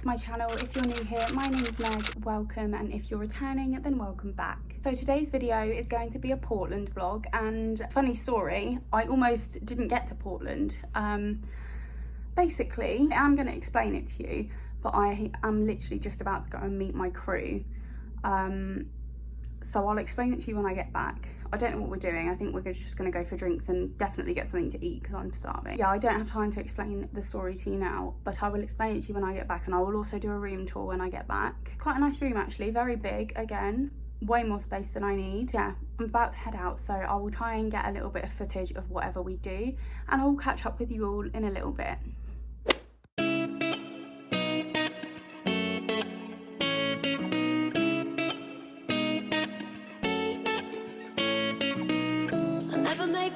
to my channel. If you're new here, my name is Meg, welcome, and if you're returning, then welcome back. So today's video is going to be a Portland vlog, and funny story, I almost didn't get to Portland. Basically, I'm going to explain it to you, but I am literally just about to go and meet my crew. So I'll explain it to you when I get back. I don't know what we're doing. I think we're just going to go for drinks and definitely get something to eat because I'm starving. Yeah, I don't have time to explain the story to you now, but I will explain it to you when I get back, and I will also do a room tour when I get back. Quite a nice room actually, very big again, way more space than I need. Yeah, I'm about to head out, so I will try and get a little bit of footage of whatever we do, and I will catch up with you all in a little bit.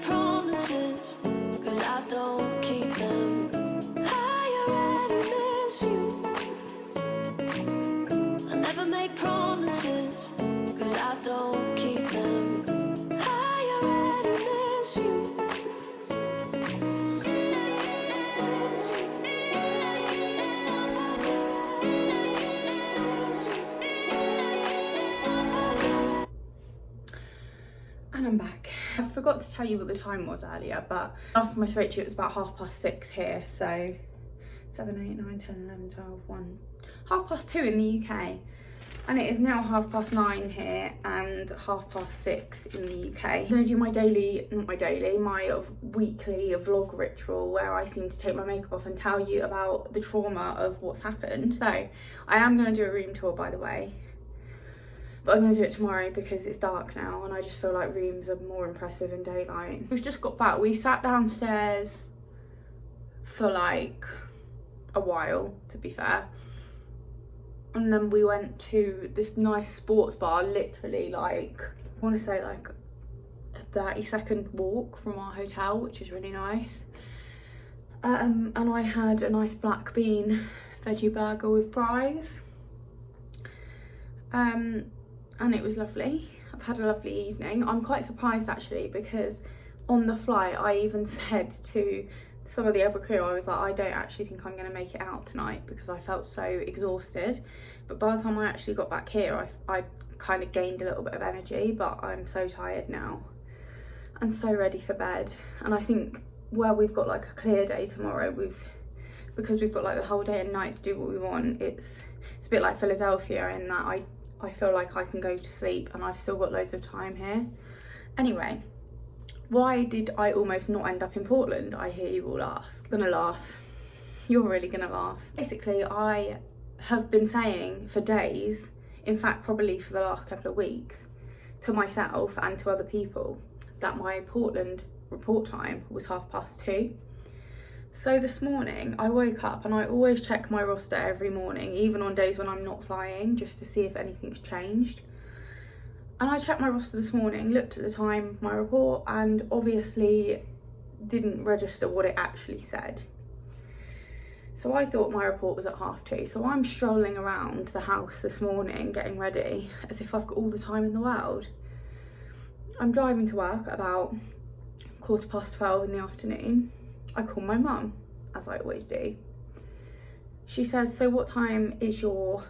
Promises, 'cause I don't keep them. I already miss you. I never make promises, 'cause I don't keep them. I already miss you. And I'm back. I forgot to tell you what the time was earlier, but last time I spoke to you it was about 6:30 here, so 7, 8, 9, 10, 11, 12, 1, 2:30 in the UK, and it is now 9:30 here and 6:30 in the UK. I'm gonna do my my weekly vlog ritual where I seem to take my makeup off and tell you about the trauma of what's happened. So I am gonna do a room tour, by the way, but I'm going to do it tomorrow because it's dark now and I just feel like rooms are more impressive in daylight. We've just got back. We sat downstairs for like a while, to be fair. And then we went to this nice sports bar, literally like, I want to say like a 30-second walk from our hotel, which is really nice. And I had a nice black bean veggie burger with fries. And it was lovely. I've had a lovely evening. I'm quite surprised actually, because on the flight I even said to some of the other crew, I was like, I don't actually think I'm going to make it out tonight because I felt so exhausted. But by the time I actually got back here, I kind of gained a little bit of energy, but I'm so tired now and so ready for bed. And I think where we've got like a clear day tomorrow, because we've got like the whole day and night to do what we want, it's a bit like Philadelphia in that I feel like I can go to sleep and I've still got loads of time here. Anyway, why did I almost not end up in Portland, I hear you all ask. Gonna laugh. You're really gonna laugh. Basically, I have been saying for days, in fact probably for the last couple of weeks, to myself and to other people that my Portland report time was 2:30. So this morning I woke up, and I always check my roster every morning, even on days when I'm not flying, just to see if anything's changed. And I checked my roster this morning, looked at the time of my report, and obviously didn't register what it actually said. So I thought my report was at 2:30. So I'm strolling around the house this morning getting ready as if I've got all the time in the world. I'm driving to work about 12:15 in the afternoon. I call my mum, as I always do. She says, so what time is your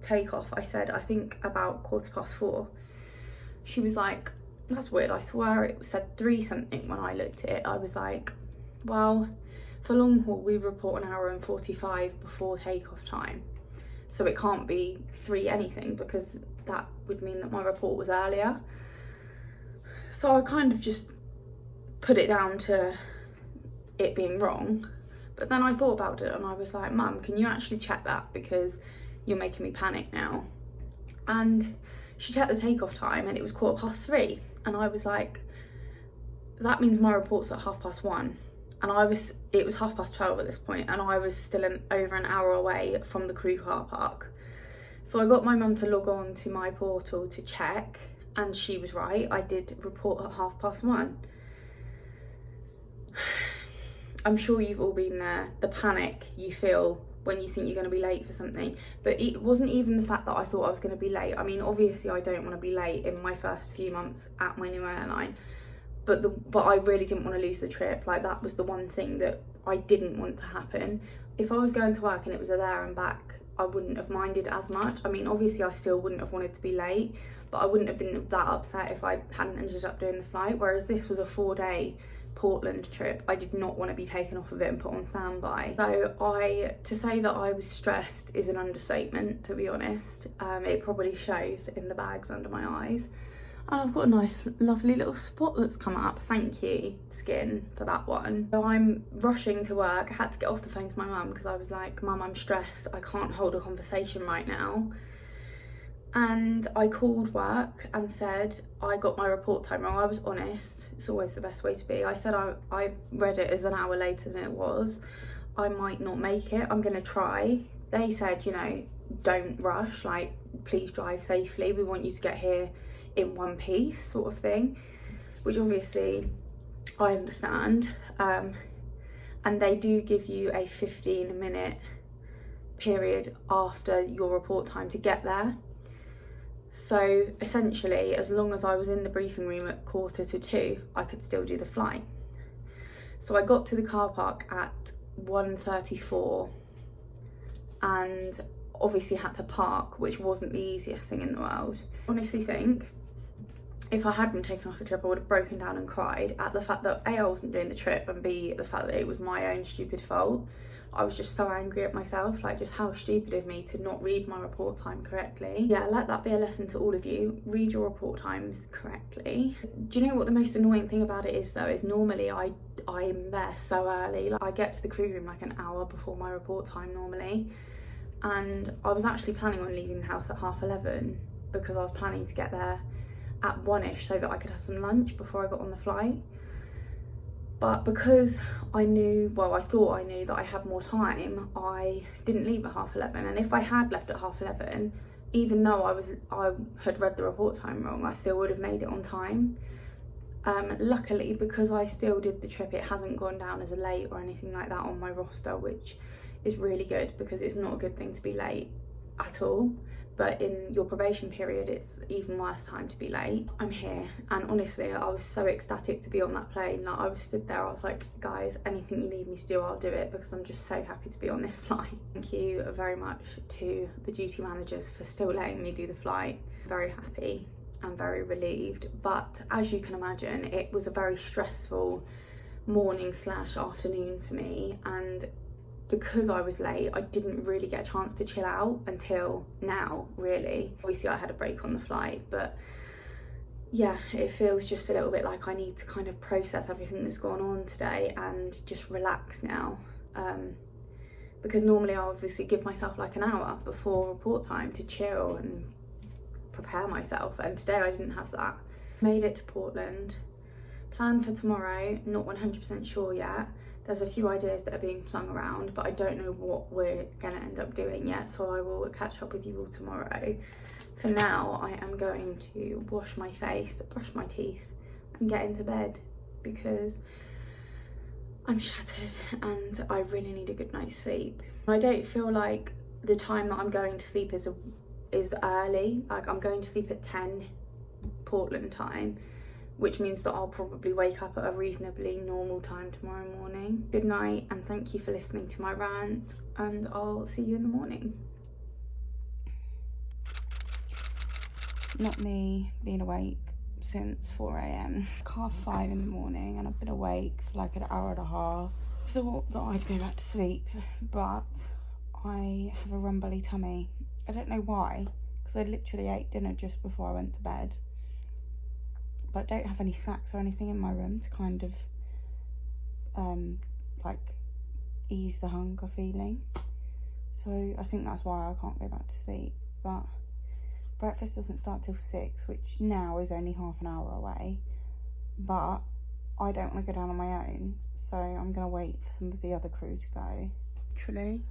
takeoff? I said, I think about 4:15. She was like, that's weird, I swear it said 3 something when I looked at it. I was like, well, for long haul we report 1 hour and 45 before takeoff time, so it can't be 3 anything, because that would mean that my report was earlier. So I kind of just put it down to it being wrong, but then I thought about it and I was like, Mum, can you actually check that, because you're making me panic now. And she checked the takeoff time and it was 3:15, and I was like, that means my report's at 1:30, and it was 12:30 at this point, and I was still over an hour away from the crew car park. So I got my mum to log on to my portal to check, and she was right, I did report at 1:30. I'm sure you've all been there, the panic you feel when you think you're going to be late for something. But it wasn't even the fact that I thought I was going to be late. I mean, obviously I don't want to be late in my first few months at my new airline, but I really didn't want to lose the trip. Like, that was the one thing that I didn't want to happen. If I was going to work and it was a there and back I wouldn't have minded as much. I mean, obviously I still wouldn't have wanted to be late, but I wouldn't have been that upset if I hadn't ended up doing the flight. Whereas this was a 4-day Portland trip. I did not want to be taken off of it and put on standby. So to say that I was stressed is an understatement, to be honest. It probably shows in the bags under my eyes. And I've got a nice lovely little spot that's come up. Thank you, Skin, for that one. So I'm rushing to work. I had to get off the phone to my mum because I was like, Mum, I'm stressed, I can't hold a conversation right now. And I called work and said I got my report time wrong. I was honest, it's always the best way to be. I said I read it as an hour later than it was. I might not make it, I'm gonna try. They said, you know, don't rush, like, please drive safely, we want you to get here in one piece, sort of thing, which obviously I understand. And they do give you a 15-minute period after your report time to get there. So essentially, as long as I was in the briefing room at 1:45, I could still do the flight. So I got to the car park at 1:34 and obviously had to park, which wasn't the easiest thing in the world. I honestly think if I had been taken off the trip, I would have broken down and cried at the fact that A, I wasn't doing the trip, and B, the fact that it was my own stupid fault. I was just so angry at myself, like, just how stupid of me to not read my report time correctly. Yeah, let that be a lesson to all of you. Read your report times correctly. Do you know what the most annoying thing about it is though? Is normally I'm there so early. Like, I get to the crew room like an hour before my report time normally. And I was actually planning on leaving the house at 11:30 because I was planning to get there at 1ish so that I could have some lunch before I got on the flight. But because I knew, well, I thought I knew that I had more time, I didn't leave at 11:30. And if I had left at 11:30, even though I had read the report time wrong, I still would have made it on time. Luckily, because I still did the trip, it hasn't gone down as a late or anything like that on my roster, which is really good because it's not a good thing to be late at all. But in your probation period, it's even worse time to be late. I'm here, and honestly, I was so ecstatic to be on that plane. Like, I was stood there, I was like, guys, anything you need me to do, I'll do it, because I'm just so happy to be on this flight. Thank you very much to the duty managers for still letting me do the flight. I'm very happy and very relieved, but as you can imagine, it was a very stressful morning / afternoon for me, and because I was late, I didn't really get a chance to chill out until now, really. Obviously I had a break on the flight, but yeah, it feels just a little bit like I need to kind of process everything that's gone on today and just relax now. Because normally I obviously give myself like an hour before report time to chill and prepare myself, and today I didn't have that. Made it to Portland. Plan for tomorrow, not 100% sure yet. There's a few ideas that are being flung around, but I don't know what we're gonna end up doing yet, so I will catch up with you all tomorrow. For now, I am going to wash my face, brush my teeth, and get into bed because I'm shattered and I really need a good night's sleep. I don't feel like the time that I'm going to sleep is early. Like, I'm going to sleep at 10 Portland time, which means that I'll probably wake up at a reasonably normal time tomorrow morning. Good night, and thank you for listening to my rant, and I'll see you in the morning. Not me being awake since 4 a.m. 5:30 in the morning, and I've been awake for like an hour and a half. Thought that I'd go back to sleep, but I have a rumbly tummy. I don't know why, because I literally ate dinner just before I went to bed. But don't have any snacks or anything in my room to kind of like ease the hunger feeling. So I think that's why I can't go back to sleep. But breakfast doesn't start till 6, which now is only half an hour away. But I don't want to go down on my own, so I'm gonna wait for some of the other crew to go. Literally,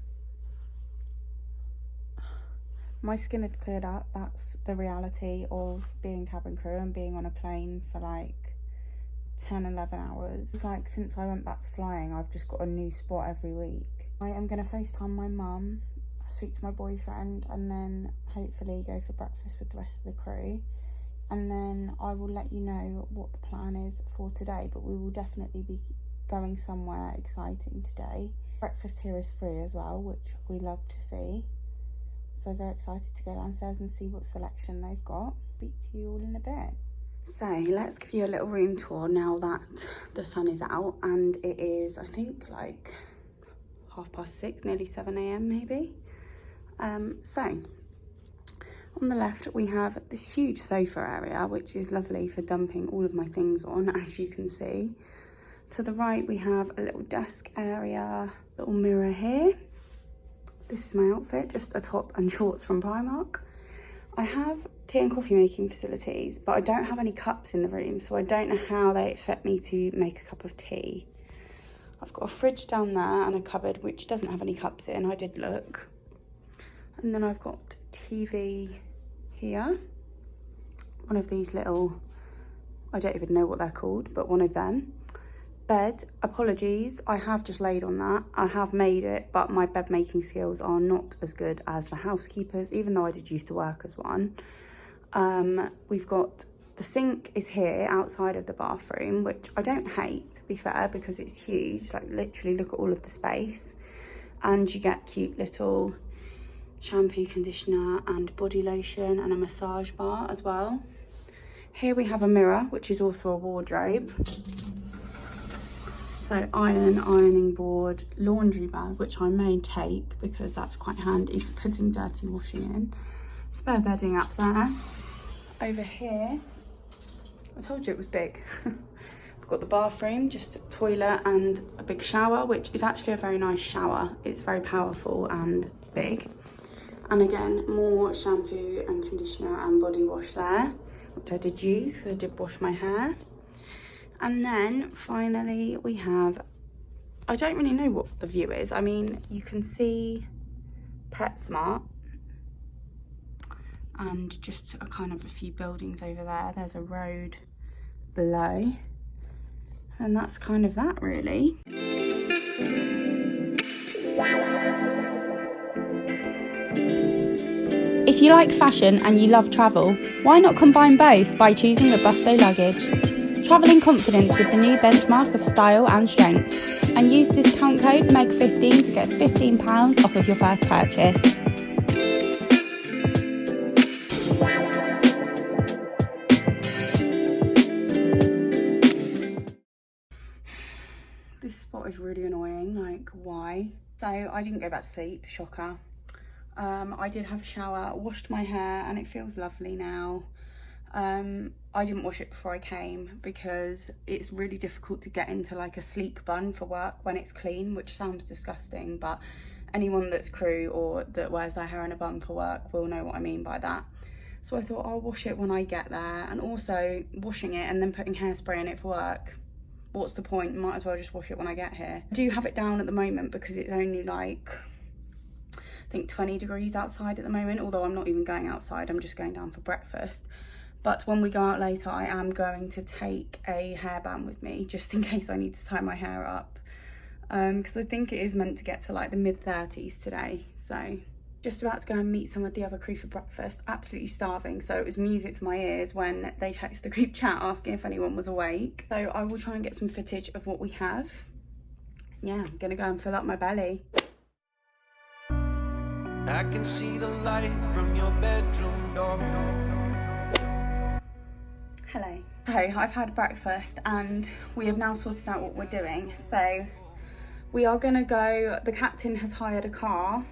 my skin had cleared up. That's the reality of being cabin crew and being on a plane for like 10-11 hours. It's like since I went back to flying, I've just got a new spot every week. I am going to FaceTime my mum, speak to my boyfriend, and then hopefully go for breakfast with the rest of the crew. And then I will let you know what the plan is for today, but we will definitely be going somewhere exciting today. Breakfast here is free as well, which we love to see. So very excited to go downstairs and see what selection they've got. Speak to you all in a bit. So let's give you a little room tour now that the sun is out, and it is, I think, like 6:30, nearly 7 a.m. maybe. So on the left we have this huge sofa area, which is lovely for dumping all of my things on, as you can see. To the right we have a little desk area, little mirror here. This is my outfit, just a top and shorts from Primark. I have tea and coffee making facilities, but I don't have any cups in the room, so I don't know how they expect me to make a cup of tea. I've got a fridge down there and a cupboard which doesn't have any cups in, I did look. And then I've got TV here. One of these little, I don't even know what they're called, but one of them. Bed, apologies, I have just laid on that. I have made it, but my bed making skills are not as good as the housekeepers, even though I did used to work as one. We've got the sink is here outside of the bathroom, which I don't hate, to be fair, because it's huge. Like, literally look at all of the space. And you get cute little shampoo, conditioner and body lotion, and a massage bar as well. Here we have a mirror, which is also a wardrobe. So ironing board, laundry bag, which I may take because that's quite handy for putting dirty washing in. Spare bedding up there. Over here, I told you it was big. We've got the bathroom, just a toilet and a big shower, which is actually a very nice shower. It's very powerful and big. And again, more shampoo and conditioner and body wash there, which I did use because I did wash my hair. And then finally we have, I don't really know what the view is. I mean, you can see PetSmart and just a kind of a few buildings over there. There's a road below, and that's kind of that really. If you like fashion and you love travel, why not combine both by choosing Robusto luggage? Travel in confidence with the new benchmark of style and strength, and use discount code MEG15 to get £15 off of your first purchase. This spot is really annoying, like why? So I didn't go back to sleep, shocker. I did have a shower, washed my hair, and it feels lovely now. I didn't wash it before I came because it's really difficult to get into like a sleek bun for work when it's clean, which sounds disgusting, but anyone that's crew or that wears their hair in a bun for work will know what I mean by that. So I thought I'll wash it when I get there, and also washing it and then putting hairspray in it for work. What's the point? Might as well just wash it when I get here. I do have it down at the moment because it's only like, I think 20 degrees outside at the moment, although I'm not even going outside, I'm just going down for breakfast. But when we go out later, I am going to take a hairband with me, just in case I need to tie my hair up. Because I think it is meant to get to like the mid-30s today. So just about to go and meet some of the other crew for breakfast, absolutely starving. So it was music to my ears when they texted the group chat asking if anyone was awake. So I will try and get some footage of what we have. Yeah, I'm gonna go and fill up my belly. I can see the light from your bedroom door. Hello. So I've had breakfast and we have now sorted out what we're doing. So we are gonna go, the captain has hired a car.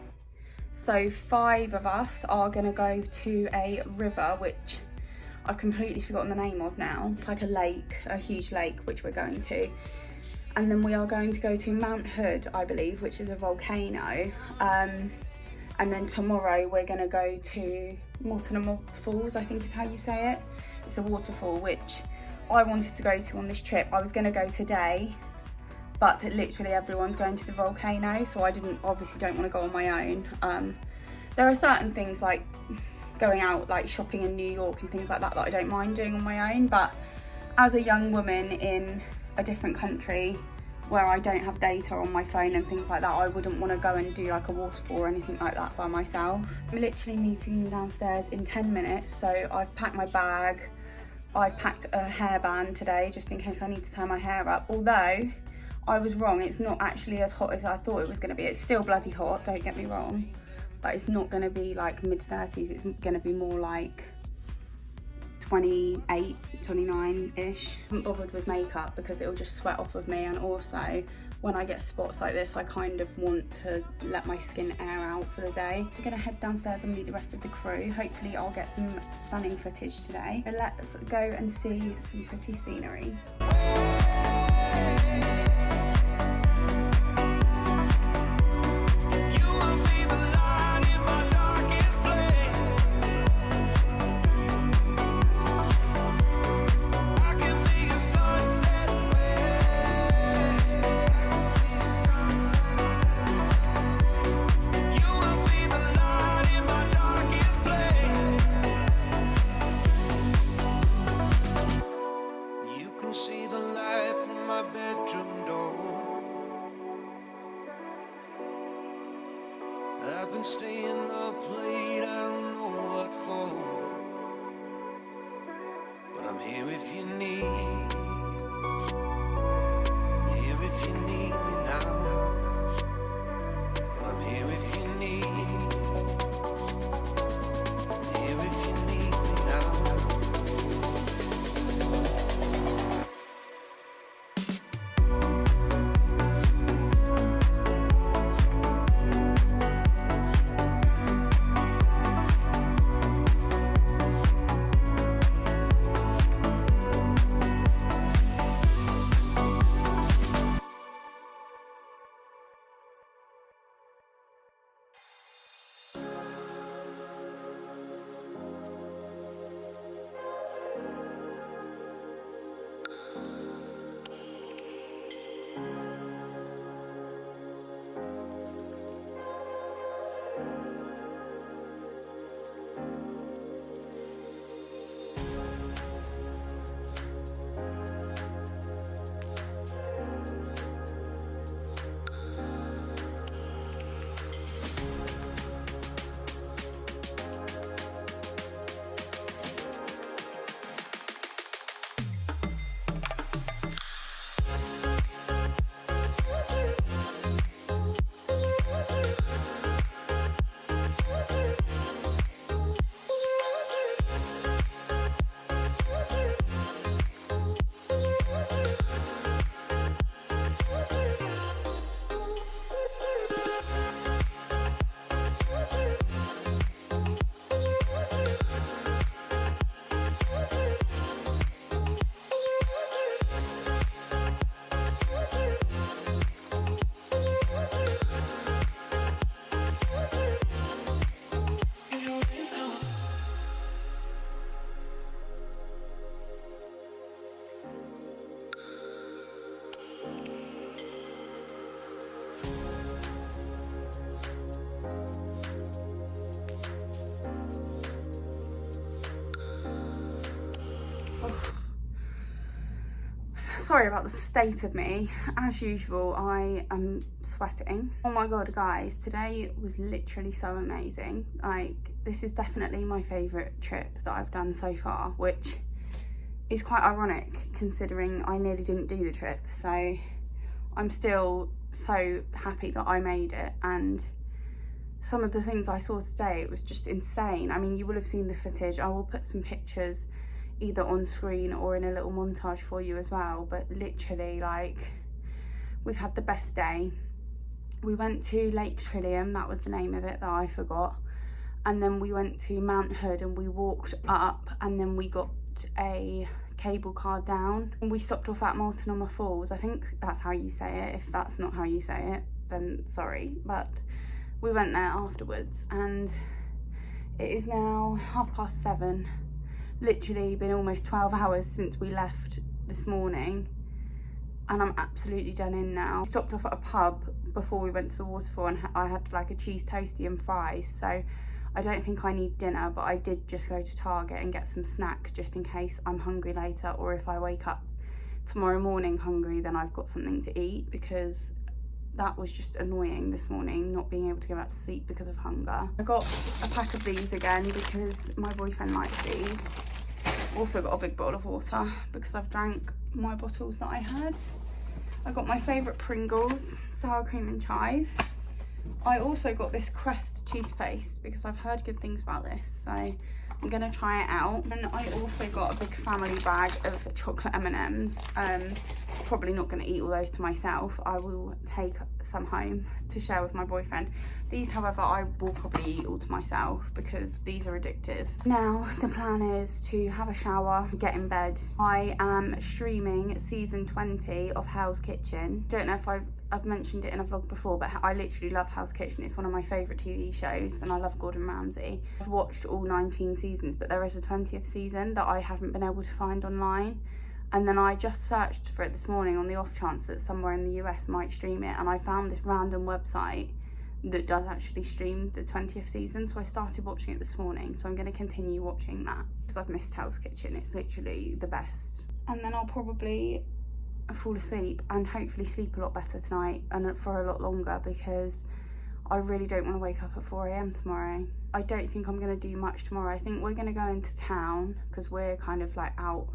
So 5 of us are gonna go to a river, which I've completely forgotten the name of now. It's like a lake, a huge lake, which we're going to. And then we are going to go to Mount Hood, I believe, which is a volcano. And then tomorrow we're gonna go to Multnomah Falls, I think is how you say it. It's a waterfall which I wanted to go to on this trip. I was going to go today, but literally everyone's going to the volcano, so I obviously don't want to go on my own. There are certain things like going out, like shopping in New York and things like that, that I don't mind doing on my own, but as a young woman in a different country where I don't have data on my phone and things like that, I wouldn't want to go and do like a waterfall or anything like that by myself. I'm literally meeting downstairs in 10 minutes, so I've packed my bag. I've packed a hairband today just in case I need to tie my hair up, although I was wrong, it's not actually as hot as I thought it was going to be. It's still bloody hot, don't get me wrong, but it's not going to be like mid-30s, it's going to be more like 28, 29-ish. I haven't bothered with makeup because it'll just sweat off of me, and also when I get spots like this I kind of want to let my skin air out for the day. I'm gonna head downstairs and meet the rest of the crew. Hopefully I'll get some stunning footage today. But let's go and see some pretty scenery. I've been staying up late, I don't know what for, but I'm here if you need, here if you need me now, but I'm here if you need, here if you need me now. Sorry about the state of me. As usual, I am sweating. Oh my god, guys, today was literally so amazing. Like, this is definitely my favourite trip that I've done so far, which is quite ironic considering I nearly didn't do the trip. So I'm still so happy that I made it, and some of the things I saw today, it was just insane. I mean, you will have seen the footage. I will put some pictures either on screen or in a little montage for you as well, but literally, like, we've had the best day. We went to Lake Trillium, that was the name of it that I forgot, and then we went to Mount Hood and we walked up, and then we got a cable car down, and we stopped off at Multnomah Falls. I think that's how you say it. If that's not how you say it, then sorry, but we went there afterwards, and it is now 7:30. Literally been almost 12 hours since we left this morning, and I'm absolutely done in now. We stopped off at a pub before we went to the waterfall, and I had like a cheese toastie and fries, so I don't think I need dinner, but I did just go to Target and get some snacks just in case I'm hungry later, or if I wake up tomorrow morning hungry, then I've got something to eat, because that was just annoying this morning, not being able to go back to sleep because of hunger. I got a pack of these again because my boyfriend likes these. Also got a big bowl of water because I've drank my bottles that I had. I got my favourite Pringles, sour cream and chive. I also got this Crest toothpaste because I've heard good things about this, so I'm gonna try it out. And I also got a big family bag of chocolate M&Ms. Probably not gonna eat all those to myself. I will take some home to share with my boyfriend. These, however, I will probably eat all to myself because these are addictive. Now, the plan is to have a shower, get in bed. I am streaming season 20 of Hell's Kitchen. Don't know if I've mentioned it in a vlog before, but I literally love Hell's Kitchen. It's one of my favourite TV shows, and I love Gordon Ramsay. I've watched all 19 seasons, but there is a 20th season that I haven't been able to find online. And then I just searched for it this morning on the off chance that somewhere in the US might stream it, and I found this random website that does actually stream the 20th season. So I started watching it this morning, so I'm going to continue watching that because I've missed Hell's Kitchen. It's literally the best. And then I'll probably fall asleep and hopefully sleep a lot better tonight and for a lot longer, because I really don't want to wake up at 4 AM tomorrow. I don't think I'm going to do much tomorrow. I think we're going to go into town because we're kind of like out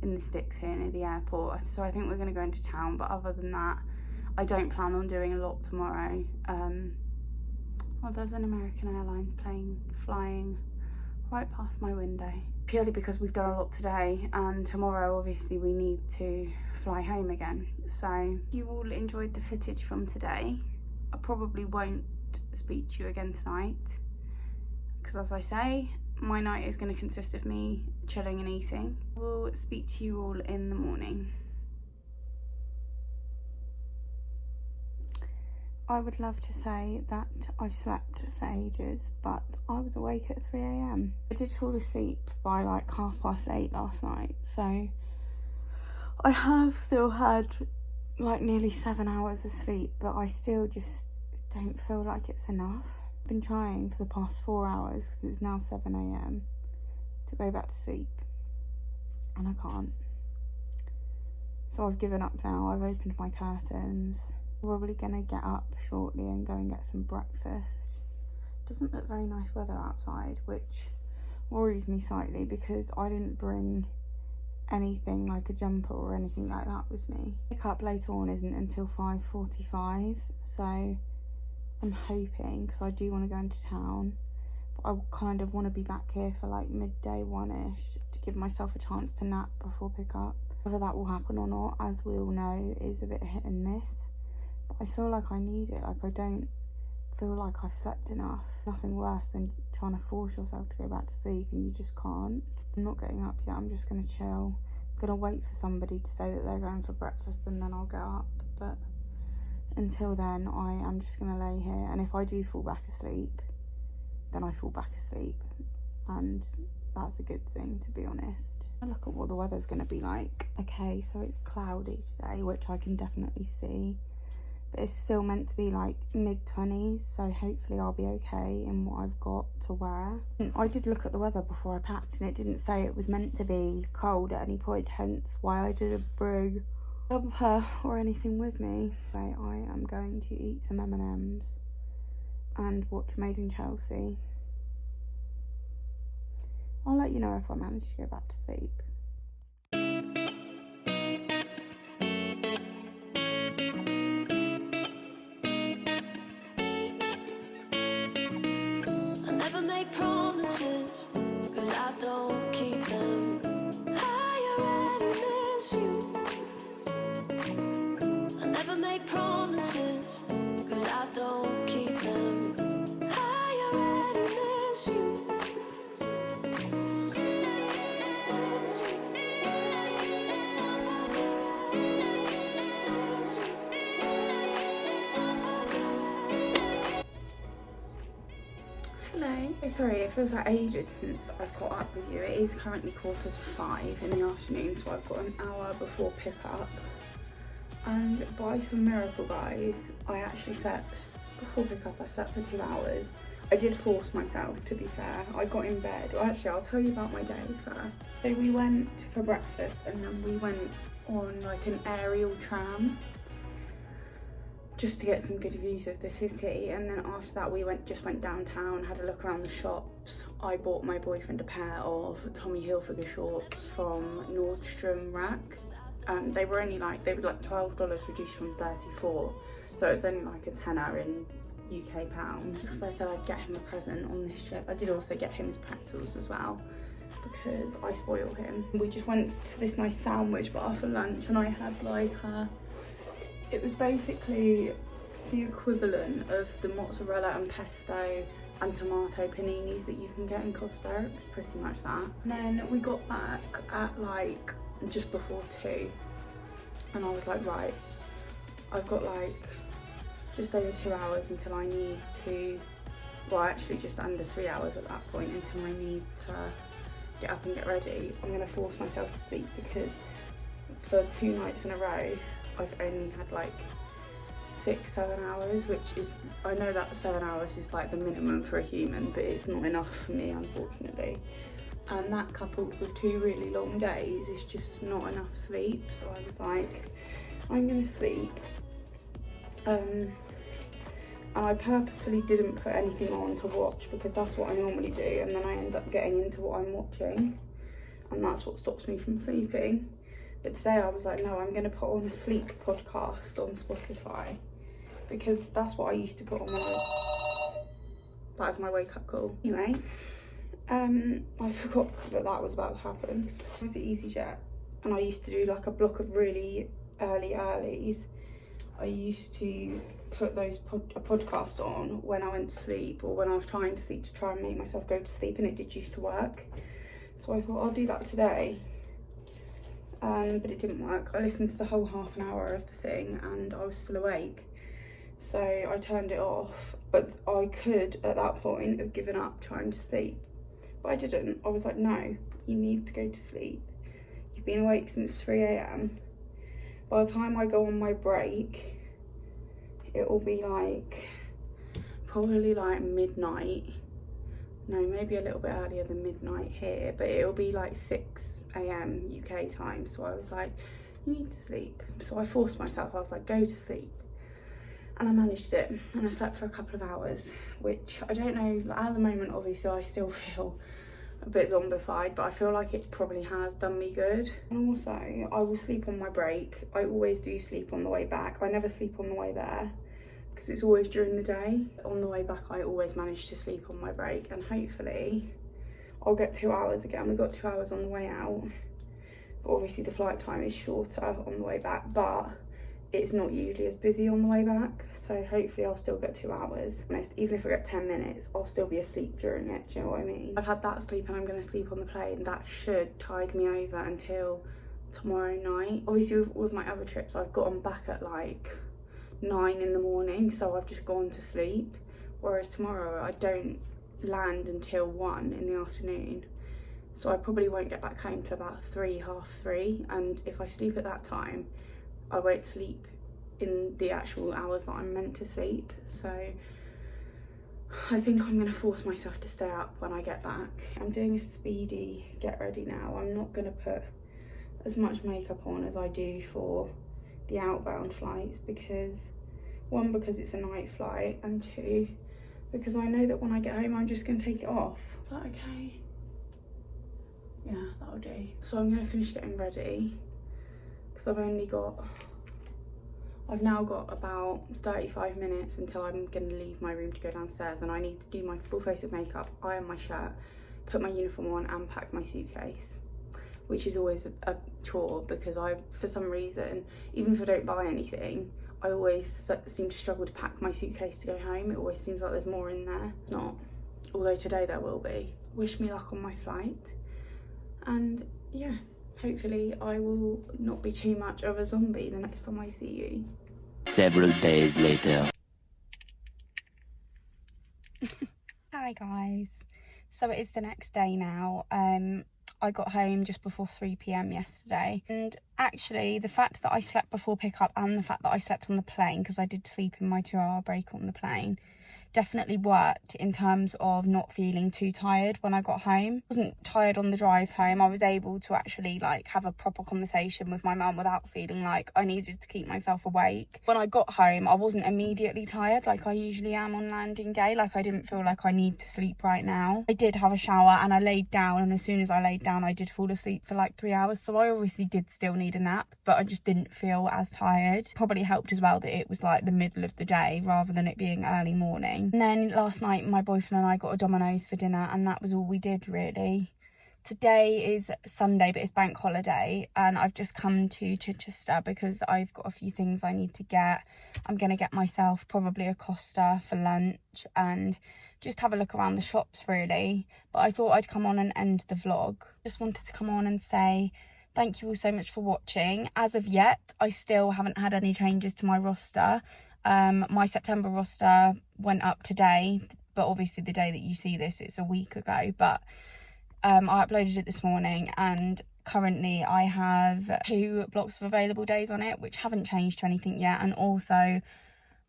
in the sticks here near the airport, so I think we're going to go into town, but other than that I don't plan on doing a lot tomorrow. Well, there's an American Airlines plane flying right past my window, purely because we've done a lot today, and tomorrow obviously we need to fly home again. So you all enjoyed the footage from today. I probably won't speak to you again tonight because, as I say, my night is going to consist of me chilling and eating. We'll speak to you all in the morning. I would love to say that I've slept for ages, but I was awake at 3 AM. I did fall asleep by like 8:30 last night, so I have still had like nearly 7 hours of sleep, but I still just don't feel like it's enough. I've been trying for the past 4 hours, because it's now 7 AM, to go back to sleep, and I can't. So I've given up now. I've opened my curtains. Probably gonna get up shortly and go and get some breakfast. Doesn't look very nice weather outside, which worries me slightly because I didn't bring anything like a jumper or anything like that with me. Pick up later on isn't until 5:45, so I'm hoping, because I do want to go into town, but I kind of want to be back here for like midday one-ish to give myself a chance to nap before pick up. Whether that will happen or not, as we all know, is a bit hit and miss. But I feel like I need it. Like, I don't feel like I've slept enough. Nothing worse than trying to force yourself to go back to sleep and you just can't. I'm not getting up yet. I'm just going to chill. I'm going to wait for somebody to say that they're going for breakfast and then I'll get up. But until then, I am just going to lay here. And if I do fall back asleep, then I fall back asleep. And that's a good thing, to be honest. Look at what the weather's going to be like. Okay, so it's cloudy today, which I can definitely see. But it's still meant to be like mid-20s, so hopefully I'll be okay in what I've got to wear. I did look at the weather before I packed, and it didn't say it was meant to be cold at any point, hence why I didn't bring a jumper or anything with me. So I am going to eat some M&Ms and watch Made in Chelsea. I'll let you know if I manage to go back to sleep. Promises, 'cause I don't keep them. I already miss you. I never make promises, 'cause I don't keep them. I already miss you. Hello. Sorry, it feels like ages since I've caught up with you. It is currently 5:15 in the afternoon, so I've got an hour before pickup. And by some miracle, guys, I actually slept before pickup. I slept for 2 hours. I did force myself, to be fair. I got in bed. Well, actually, I'll tell you about my day first. So we went for breakfast, and then we went on like an aerial tram just to get some good views of the city, and then after that we just went downtown, had a look around the shops. I bought my boyfriend a pair of Tommy Hilfiger shorts from Nordstrom Rack. They were like $12 reduced from 34, so it's only like a tenner in UK pounds because I said I'd get him a present on this trip. I did also get him his pretzels as well because I spoil him. We just went to this nice sandwich bar for lunch, and I had like it was basically the equivalent of the mozzarella and pesto and tomato paninis that you can get in Costa. Pretty much that. And then we got back at like just before 2, and I was like, right, I've got like just over 2 hours until I need to, well actually just under 3 hours at that point until I need to get up and get ready. I'm gonna force myself to sleep because for 2 nights in a row I've only had like 6-7 hours, which is, I know that 7 hours is like the minimum for a human, but it's not enough for me unfortunately. And that coupled with 2 really long days is just not enough sleep. So I was like, I'm gonna sleep. And I purposefully didn't put anything on to watch because that's what I normally do, and then I end up getting into what I'm watching, and that's what stops me from sleeping. But today I was like, no, I'm going to put on a sleep podcast on Spotify because that's what I used to put on that was my wake up call. Anyway, I forgot that was about to happen. I was at EasyJet and I used to do like a block of really earlies. I used to put those a podcast on when I went to sleep or when I was trying to sleep to try and make myself go to sleep, and it did used to work. So I thought I'll do that today. But it didn't work. I listened to the whole half an hour of the thing and I was still awake. So I turned it off, but I could at that point have given up trying to sleep. But I didn't. I was like, no, you need to go to sleep. You've been awake since 3 AM. By the time I go on my break, it will be like, probably like midnight. No, maybe a little bit earlier than midnight here, but it'll be like 6 AM UK time. So I was like, you need to sleep. So I forced myself, I was like, go to sleep. And I managed it, and I slept for a couple of hours, which I don't know, at the moment obviously I still feel a bit zombified, but I feel like it probably has done me good. And also, I will sleep on my break. I always do sleep on the way back. I never sleep on the way there because it's always during the day. On the way back I always manage to sleep on my break, and hopefully I'll get 2 hours again. We got 2 hours on the way out, but obviously the flight time is shorter on the way back, but it's not usually as busy on the way back, so hopefully I'll still get 2 hours. Even if I get 10 minutes, I'll still be asleep during it, do you know what I mean? I've had that sleep and I'm going to sleep on the plane. That should tide me over until tomorrow night. Obviously with my other trips, I've gotten back at like 9 in the morning, so I've just gone to sleep, whereas tomorrow I don't land until 1 in the afternoon, so I probably won't get back home till about 3, half 3, and if I sleep at that time I won't sleep in the actual hours that I'm meant to sleep. So I think I'm going to force myself to stay up when I get back. I'm doing a speedy get ready now. I'm not going to put as much makeup on as I do for the outbound flights because, 1, because it's a night flight, and 2, because I know that when I get home I'm just going to take it off. Is that okay? Yeah, that'll do. So I'm going to finish getting ready because I've now got about 35 minutes until I'm going to leave my room to go downstairs, and I need to do my full face of makeup, iron my shirt, put my uniform on and pack my suitcase, which is always a chore because I, for some reason, even if I don't buy anything, I always seem to struggle to pack my suitcase to go home. It always seems like there's more in there. It's not, although today there will be. Wish me luck on my flight, and yeah, hopefully I will not be too much of a zombie the next time I see you. Several days later. Hi guys, so it is the next day now. I got home just before 3 PM yesterday, and actually the fact that I slept before pickup and the fact that I slept on the plane, because I did sleep in my 2-hour break on the plane, definitely worked in terms of not feeling too tired when I got home. I wasn't tired on the drive home. I was able to actually like have a proper conversation with my mum without feeling like I needed to keep myself awake. When I got home, I wasn't immediately tired like I usually am on landing day. Like I didn't feel like I need to sleep right now. I did have a shower and I laid down, and as soon as I laid down I did fall asleep for like 3 hours, so I obviously did still need a nap, but I just didn't feel as tired. Probably helped as well that it was like the middle of the day rather than it being early morning. And then last night my boyfriend and I got a Domino's for dinner, and that was all we did really. Today is Sunday, but it's bank holiday, and I've just come to Chichester because I've got a few things I need to get. I'm going to get myself probably a Costa for lunch and just have a look around the shops really. But I thought I'd come on and end the vlog. Just wanted to come on and say thank you all so much for watching. As of yet, I still haven't had any changes to my roster. My September roster went up today, but obviously the day that you see this, it's a week ago. But I uploaded it this morning, and currently I have 2 blocks of available days on it, which haven't changed to anything yet. And also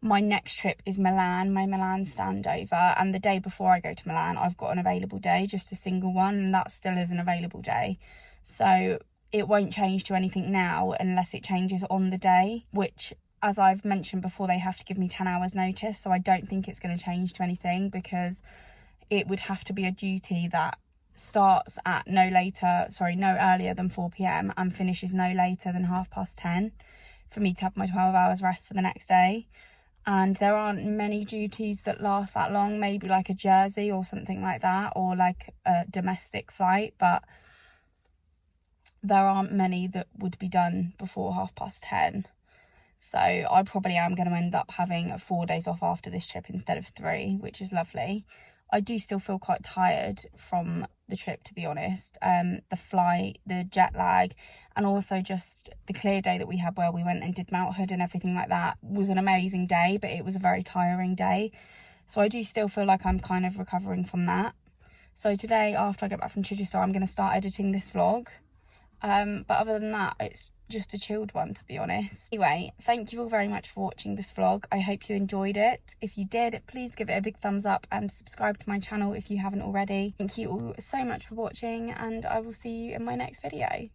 my next trip is Milan, my Milan standover, and the day before I go to Milan I've got an available day, just a single one, and that still is an available day. So it won't change to anything now unless it changes on the day, which, as I've mentioned before, they have to give me 10 hours notice, so I don't think it's going to change to anything, because it would have to be a duty that starts at no earlier than 4 p.m. and finishes no later than 10:30 for me to have my 12 hours rest for the next day. And there aren't many duties that last that long, maybe like a Jersey or something like that, or like a domestic flight, but there aren't many that would be done before 10:30. So I probably am going to end up having 4 days off after this trip instead of 3, which is lovely. I do still feel quite tired from the trip, to be honest. The flight, the jet lag, and also just the clear day that we had where we went and did Mount Hood and everything like that was an amazing day, but it was a very tiring day. So I do still feel like I'm kind of recovering from that. So today, after I get back from Chichester, I'm going to start editing this vlog. But other than that, it's just a chilled one, to be honest. Anyway, thank you all very much for watching this vlog. I hope you enjoyed it. If you did, please give it a big thumbs up and subscribe to my channel if you haven't already. Thank you all so much for watching, and I will see you in my next video.